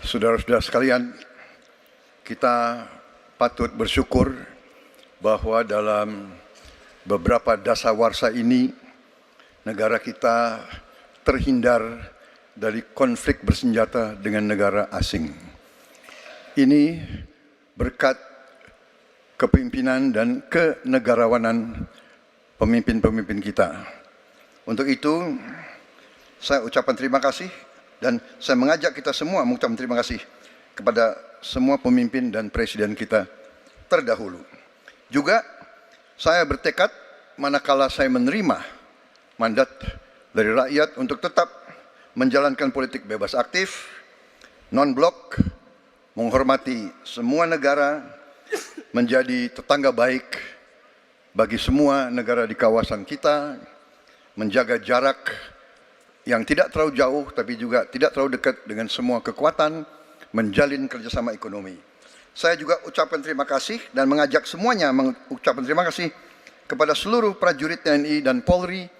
Saudara-saudara sekalian, kita patut bersyukur bahwa dalam beberapa dasawarsa ini negara kita terhindar dari konflik bersenjata dengan negara asing. Ini berkat kepemimpinan dan kenegarawanan pemimpin-pemimpin kita. Untuk itu, saya ucapkan terima kasih dan saya mengajak kita semua mengucapkan terima kasih kepada semua pemimpin dan presiden kita terdahulu. Juga saya bertekad manakala saya menerima mandat dari rakyat untuk tetap menjalankan politik bebas aktif, non-blok, menghormati semua negara, menjadi tetangga baik bagi semua negara di kawasan kita, menjaga jarak yang tidak terlalu jauh tapi juga tidak terlalu dekat dengan semua kekuatan, menjalin kerjasama ekonomi. Saya juga ucapkan terima kasih dan mengajak semuanya mengucapkan terima kasih kepada seluruh prajurit TNI dan Polri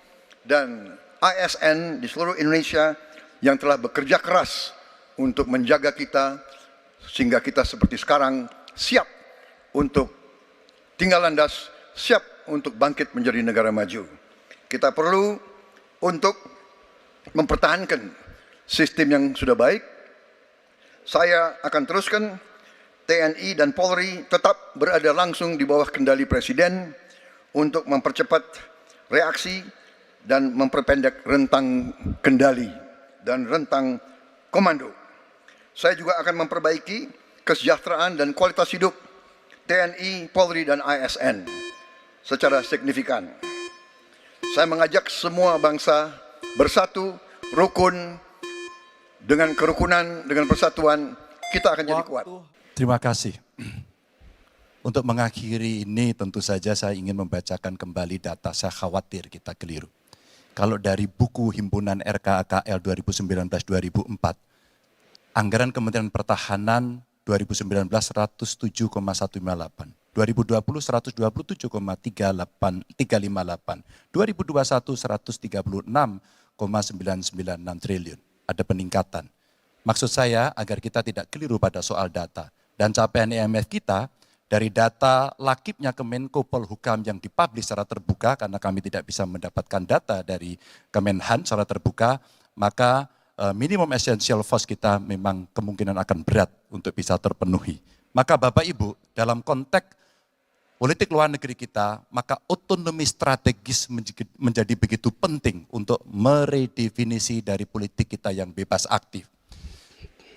dan ASN di seluruh Indonesia yang telah bekerja keras untuk menjaga kita sehingga kita seperti sekarang siap untuk tinggal landas, siap untuk bangkit menjadi negara maju. Kita perlu untuk mempertahankan sistem yang sudah baik. Saya akan teruskan TNI dan Polri tetap berada langsung di bawah kendali Presiden untuk mempercepat reaksi dan memperpendek rentang kendali dan rentang komando. Saya juga akan memperbaiki kesejahteraan dan kualitas hidup TNI, Polri, dan ASN secara signifikan. Saya mengajak semua bangsa bersatu, rukun, dengan kerukunan, dengan persatuan, kita akan jadi kuat. Terima kasih. Untuk mengakhiri ini tentu saja saya ingin membacakan kembali data, saya khawatir kita keliru. Kalau dari buku Himpunan RKAKL 2019-2004, anggaran Kementerian Pertahanan 2019 107,158. 2020 127,358, 2021 136,996 triliun. Ada peningkatan. Maksud saya agar kita tidak keliru pada soal data. Dan capaian IMF kita dari data lakibnya Kemenko Polhukam yang dipublish secara terbuka, karena kami tidak bisa mendapatkan data dari Kemenhan secara terbuka, maka minimum essential force kita memang kemungkinan akan berat untuk bisa terpenuhi. Maka Bapak Ibu, dalam konteks politik luar negeri kita, maka otonomi strategis menjadi begitu penting untuk meredefinisi dari politik kita yang bebas aktif.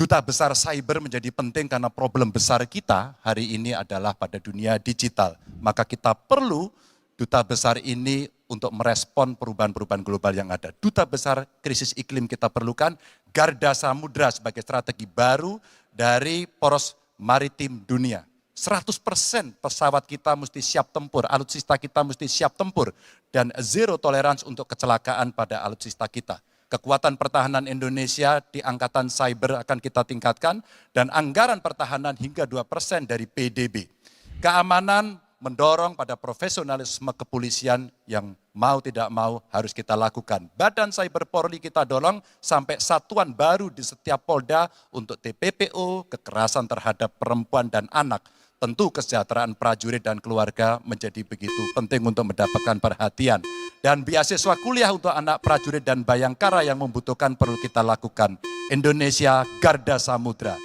Duta besar cyber menjadi penting karena problem besar kita hari ini adalah pada dunia digital. Maka kita perlu duta besar ini untuk merespon perubahan-perubahan global yang ada. Duta besar krisis iklim kita perlukan, garda samudra sebagai strategi baru dari poros maritim dunia. 100% pesawat kita mesti siap tempur, alutsista kita mesti siap tempur, dan zero tolerance untuk kecelakaan pada alutsista kita. Kekuatan pertahanan Indonesia di angkatan cyber akan kita tingkatkan, dan anggaran pertahanan hingga 2% dari PDB. Keamanan mendorong pada profesionalisme kepolisian yang mau tidak mau harus kita lakukan. Badan Cyber Polri kita dorong sampai satuan baru di setiap Polda untuk TPPO, kekerasan terhadap perempuan dan anak. Tentu kesejahteraan prajurit dan keluarga menjadi begitu penting untuk mendapatkan perhatian. Dan beasiswa kuliah untuk anak prajurit dan bayangkara yang membutuhkan perlu kita lakukan. Indonesia Garda Samudra.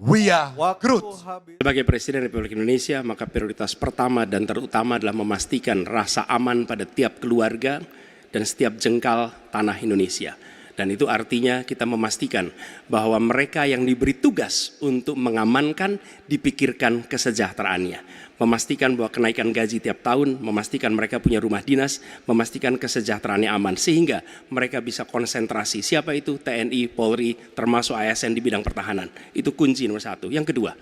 We are Groot. Sebagai Presiden Republik Indonesia, maka prioritas pertama dan terutama adalah memastikan rasa aman pada tiap keluarga dan setiap jengkal tanah Indonesia. Dan itu artinya kita memastikan bahwa mereka yang diberi tugas untuk mengamankan dipikirkan kesejahteraannya. Memastikan bahwa kenaikan gaji tiap tahun, memastikan mereka punya rumah dinas, memastikan kesejahteraannya aman. Sehingga mereka bisa konsentrasi. Siapa itu? TNI, Polri, termasuk ASN di bidang pertahanan. Itu kunci nomor satu. Yang kedua,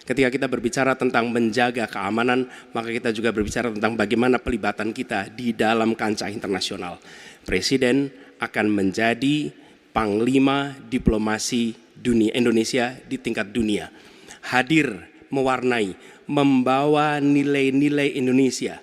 ketika kita berbicara tentang menjaga keamanan, maka kita juga berbicara tentang bagaimana pelibatan kita di dalam kancah internasional. Presiden akan menjadi panglima diplomasi dunia Indonesia di tingkat dunia. Hadir, mewarnai, membawa nilai-nilai Indonesia.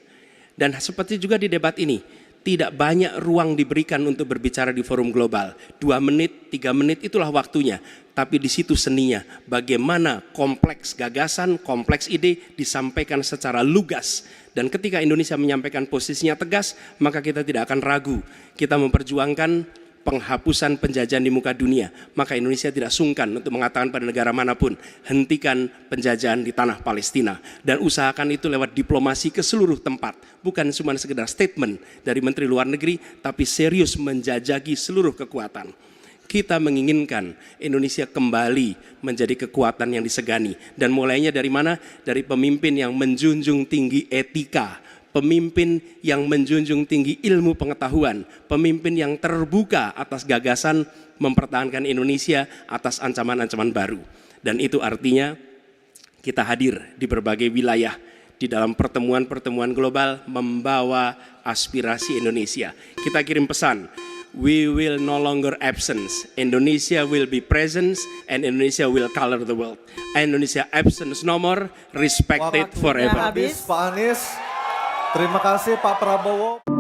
Dan seperti juga di debat ini, tidak banyak ruang diberikan untuk berbicara di forum global. 2 menit, 3 menit itulah waktunya. tapi di situ seninya. Bagaimana kompleks gagasan, kompleks ide disampaikan secara lugas. Dan ketika Indonesia menyampaikan posisinya tegas, maka kita tidak akan ragu. Kita memperjuangkan penghapusan penjajahan di muka dunia. Maka Indonesia tidak sungkan untuk mengatakan pada negara manapun, hentikan penjajahan di tanah Palestina. Dan usahakan itu lewat diplomasi ke seluruh tempat. Bukan cuma sekedar statement dari Menteri Luar Negeri, tapi serius menjajaki seluruh kekuatan. Kita menginginkan Indonesia kembali menjadi kekuatan yang disegani. Dan mulainya dari mana? Dari pemimpin yang menjunjung tinggi etika, pemimpin yang menjunjung tinggi ilmu pengetahuan, pemimpin yang terbuka atas gagasan mempertahankan Indonesia atas ancaman-ancaman baru. Dan itu artinya kita hadir di berbagai wilayah di dalam pertemuan-pertemuan global membawa aspirasi Indonesia. Kita kirim pesan, we will no longer absence. Indonesia will be presence and Indonesia will color the world. Indonesia absence no more, respected Waktunya forever. habis, Pak Anies. Terima kasih Pak Prabowo.